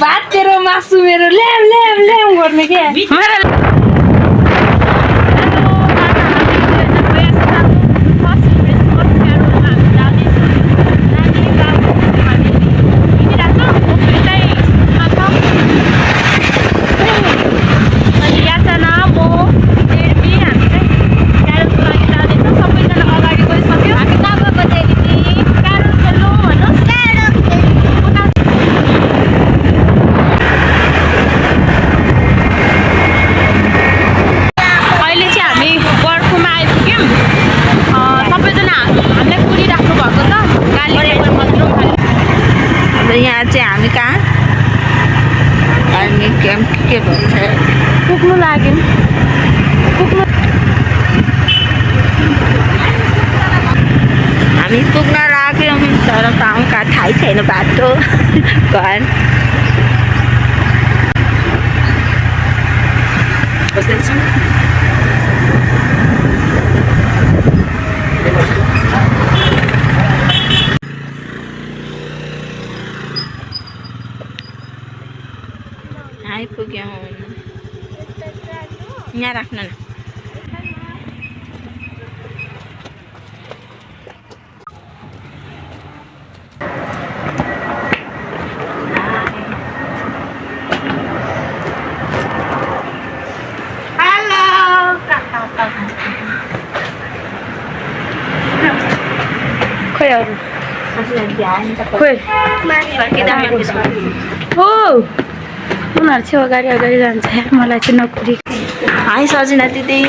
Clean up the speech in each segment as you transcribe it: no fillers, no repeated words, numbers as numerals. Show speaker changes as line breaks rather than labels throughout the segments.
भात तेरो मासु मेरो ल्याम ल्याम ल्याम गर्ने के
के भन्छ
पुग्नु लाग्यो
हामी पुग्न लाग्यौँ तर ठाउँ कहाँ थाहै छैन बाटो घर आइपुग्यौँ यहाँ राख्नु न
खोइ अरू खोइ हो उनीहरू चाहिँ अगाडि अगाडि जान्छ मलाई चाहिँ नकुरी
हाई सजना दिदी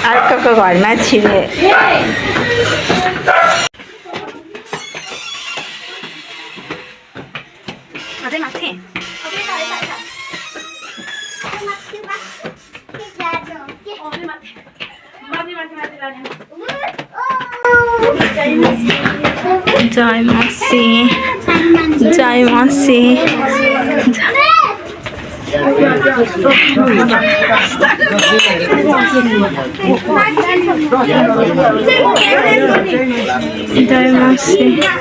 अर्कोको घरमा छिरे अझै माथि जय मसी जय मसी जय मसी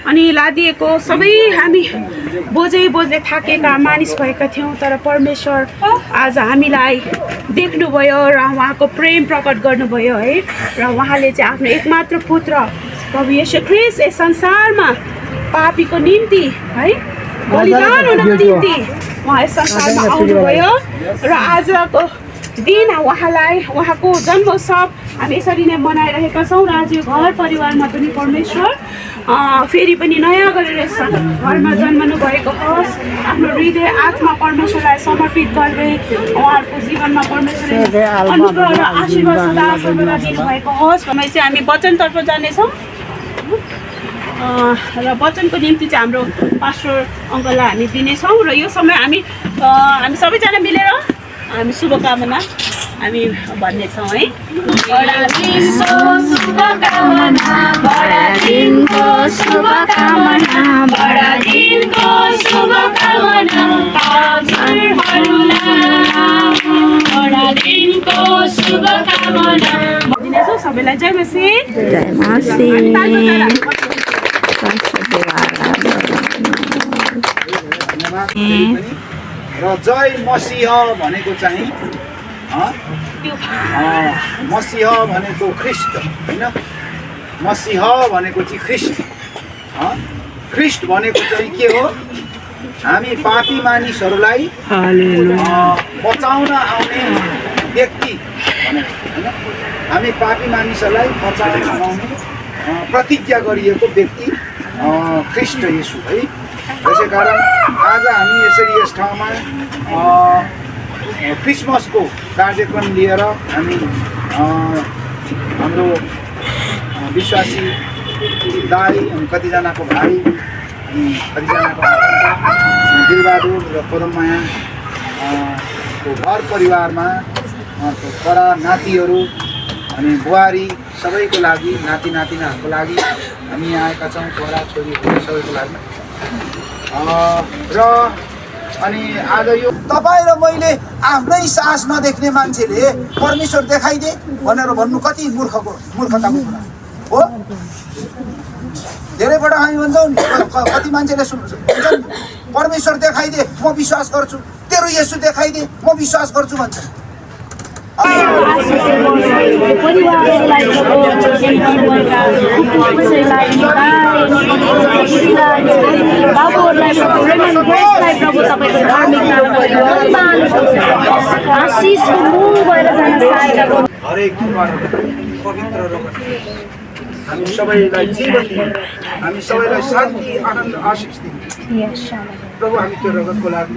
अनि लादिएको सबै हामी बोझै थाकेका मानिस भएका थियौँ, तर परमेश्वर आज हामीलाई देख्नुभयो र उहाँको प्रेम प्रकट गर्नुभयो है। र उहाँले चाहिँ आफ्नो एकमात्र पुत्र प्रभु येशू ख्रीष्ट यस संसारमा पापीको निम्ति है बलिदान हुनको निम्ति उहाँ यस संसारमा आउनुभयो। र आजको दिन उहाँलाई उहाँको जन्मोत्सव हामी यसरी नै मनाइरहेका छौँ। र आज यो घर परिवारमा पनि परमेश्वर फेरि पनि नयाँ गरेर घरमा जन्मनु भएको होस्। आफ्नो हृदय आत्मा परमेश्वरलाई समर्पित गर्दै उहाँहरूको जीवनमा परमेश्वरले अनुग्रह र आशीर्वाद सदा सर्वदा दिनुभएको होस् भन्ने चाहिँ हामी वचनतर्फ जानेछौँ। र वचनको निम्ति चाहिँ हाम्रो पास्टर अङ्कललाई हामी दिनेछौँ। र यो समय हामी सबैजना मिलेर हामी शुभकामना हामी भन्नेछौँ है।
बडादिनको शुभकामना, बडादिनको शुभकामना, बडादिनको शुभकामना हजुरहरूलाई, बडादिनको शुभकामना
दिनेछौँ। सबैलाई जय मसीह।
जय मसीह।
र जय मसीह भनेको चाहिँ मसीह भनेको ख्रिस्ट होइन, मसीह भनेको चाहिँ ख्रिस्ट। ख्रिस्ट भनेको चाहिँ के हो? हामी पापी मानिसहरूलाई बचाउन आउने व्यक्ति भनेर होइन, हामी पापी मानिसहरूलाई बचाउन आउने प्रतिज्ञा गरिएको व्यक्ति ख्रिस्ट येशू है। त्यसै कारण आज हामी यसरी यस ठाउँमा क्रिसमसको कार्यक्रम लिएर हामी हाम्रो विश्वासी दाई अनि कतिजनाको भाइ अनि कतिजनाको दिलबहादुर र पदममाया को घर परिवारमा छोरा नातिहरू अनि बुहारी सबैको लागि, नाति नातिनाहरूको लागि हामी यहाँ आएका छौँ, छोरा छोरीहरू सबैको लागि। र अनि आज यो तपाईँ र मैले आफ्नै साहस नदेख्ने मान्छेले परमेश्वर देखाइदे भनेर भन्नु कति मूर्खताको कुरा हो। धेरैपल्ट हामी भन्छौँ नि, कति मान्छेले भन्छन् परमेश्वर देखाइदे म विश्वास गर्छु, तेरो येशू देखाइदे म विश्वास गर्छु भन्छ। हरेक पवित्र रगत हामी सबैलाई जीवन दिनु, हामी सबैलाई शान्ति आनन्द आशिष दिनु। प्रभु हामी त्यो रगतको लागि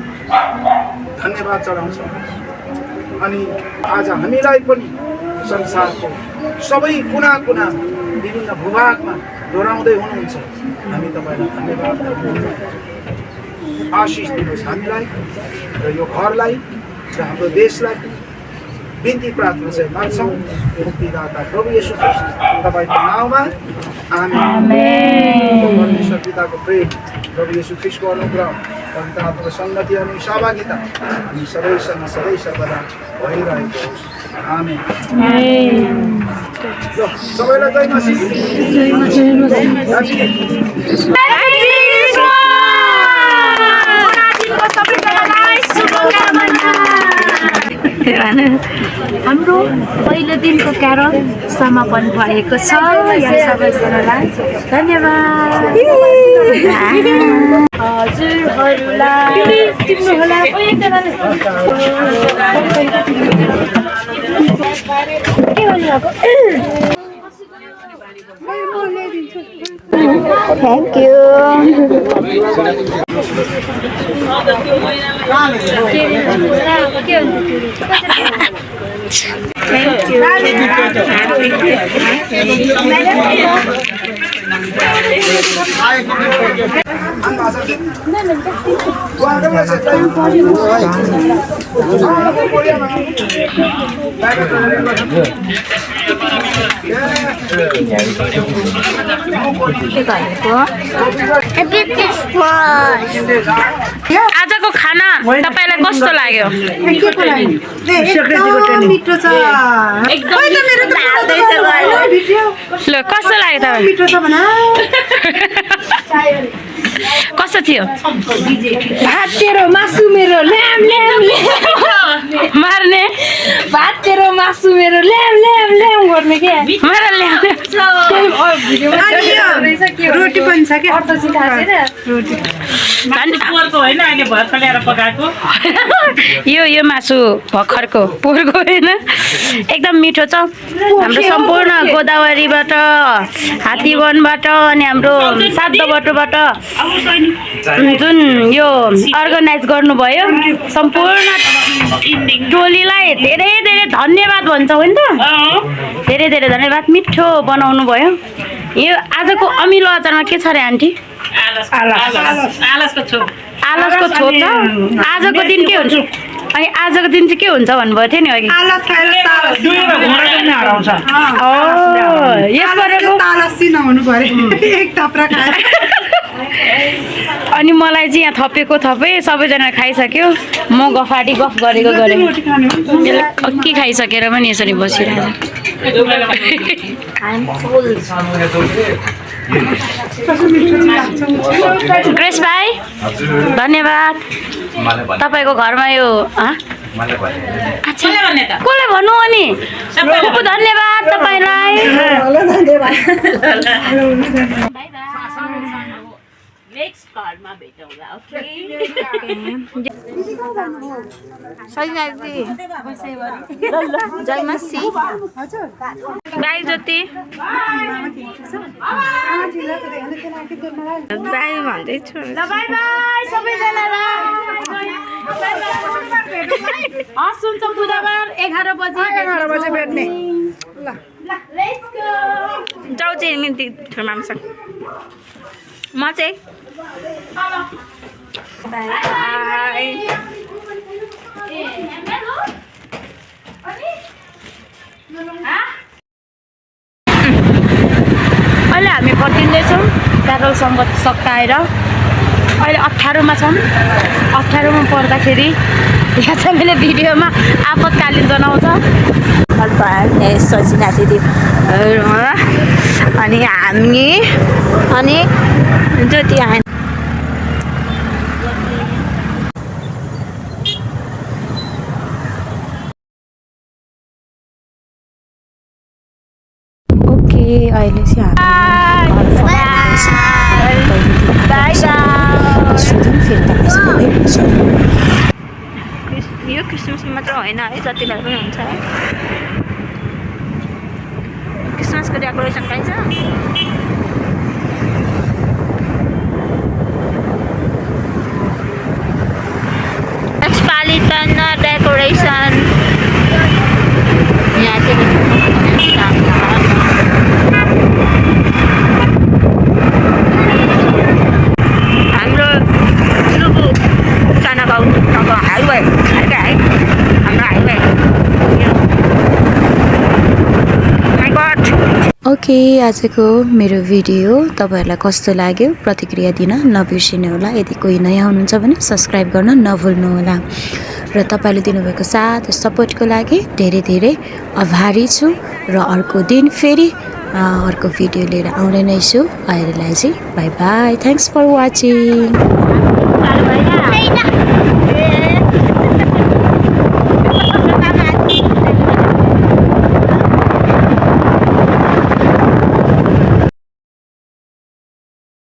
धन्यवाद चढाउँछौँ। अनि आज हामीलाई पनि संसारको सबै कुना कुना विभिन्न भूभागमा दोहोऱ्याउँदै हुनुहुन्छ। हामी तपाईँलाई धन्यवाद आशिष दिनुहोस् हामीलाई र यो घरलाई र हाम्रो देशलाई। बिन्ती प्रार्थना चाहिँ माग्छौँ मुक्तिदाता प्रभु येशू ख्रीष्ट तपाईँको नाउँमा, आमेन। परमेश्वर पिताको प्रेम, प्रभु येशू ख्रीष्टको अनुग्रह, पवित्र आत्माको सङ्गति अनि सहभागिता हामी सबैसँग सधैँ सर्वदा भइरहेको होस्। आमेन। ल सबैलाई जय मसीह।
हाम्रो पहिलो दिनको क्यारल समापन भएको छ। यहाँ सबैजनालाई धन्यवाद। हजुरहरूलाई टिप्नु होला। के भन्नुभएको?
Thank you.
आजको खाना तपाईँलाई कस्तो लाग्यो?
मिठो छ।
ल कस्तो लाग्यो तपाईँ?
मिठो छ भन।
कस्तो थियो?
भात तेरो मासु मेरो ल्याम ल्याम
मार्ने
भात तेरो मासु मेरो ल्याम ल्याम ल्याम गर्ने के
मार ल्याउने
रोटी पनि छ क्या।
यो मासु भर्खरको पोहोरको होइन, एकदम मिठो छ। हाम्रो सम्पूर्ण गोदावरीबाट, हात्तीवनबाट अनि हाम्रो 7 बाटोबाट जुन यो अर्गनाइज गर्नुभयो सम्पूर्ण टोलीलाई धेरै धेरै धन्यवाद भन्छौँ नि त। धेरै धेरै धन्यवाद। मिठो बनाउनु भयो। यो आजको अमिलो अचारमा के छ रे आन्टी? आलसको छोप छ। आजको दिन के हुन्छ? अनि आजको दिन चाहिँ के हुन्छ भन्नुभएको थियो नि अघि? अनि मलाई चाहिँ यहाँ थपेको थपे सबैजना खाइसक्यो। म गफाडी गफ गरेको गरेँ। के खाइसकेर पनि यसरी बसिरहेको। ग्रेस भाइ धन्यवाद। तपाईँको घरमा यो कसले भन्नु अनि फुपू धन्यवाद तपाईँलाई। गाई जति
बाई भन्दैछु।
हुन्छ बुधबार 11 बजे
भेट्ने।
जाऊ चाहिँ मिन्ती ठुर्मामसँग म चाहिँ
अहिले हामी फर्किँदैछौँ क्यारलसँग सकाएर। अहिले 18मा छौँ। 18मा पर्दाखेरि यहाँ चाहिँ मैले भिडियोमा आपतकालीन जनाउँछ।
सचिना दिदी अनि हामी अनि ज्योति आएन।
ओके अहिले चाहिँ
यो क्रिसमसमा मात्र होइन है, जति बेला पनि हुन्छ है। क्रिसमसको डेकोरेसन पाइन्छ। मेट्रोपोलिटन डेकोरेसन यहाँ चाहिँ हाम्रो लुबु चानागाउँ अब हाइवे है हाम्रो हाइवे।
ओके आजको मेरो भिडियो तपाईँहरूलाई कस्तो लाग्यो प्रतिक्रिया दिन नबिर्सिनु होला। यदि कोही नयाँ हुनुहुन्छ भने सब्सक्राइब गर्न नभुल्नु होला। र तपाईँले दिनुभएको साथ सपोर्टको लागि धेरै धेरै आभारी छु। र अर्को दिन फेरि अर्को भिडियो लिएर आउने नै छु। अहिलेलाई चाहिँ bye bye. Thanks for watching.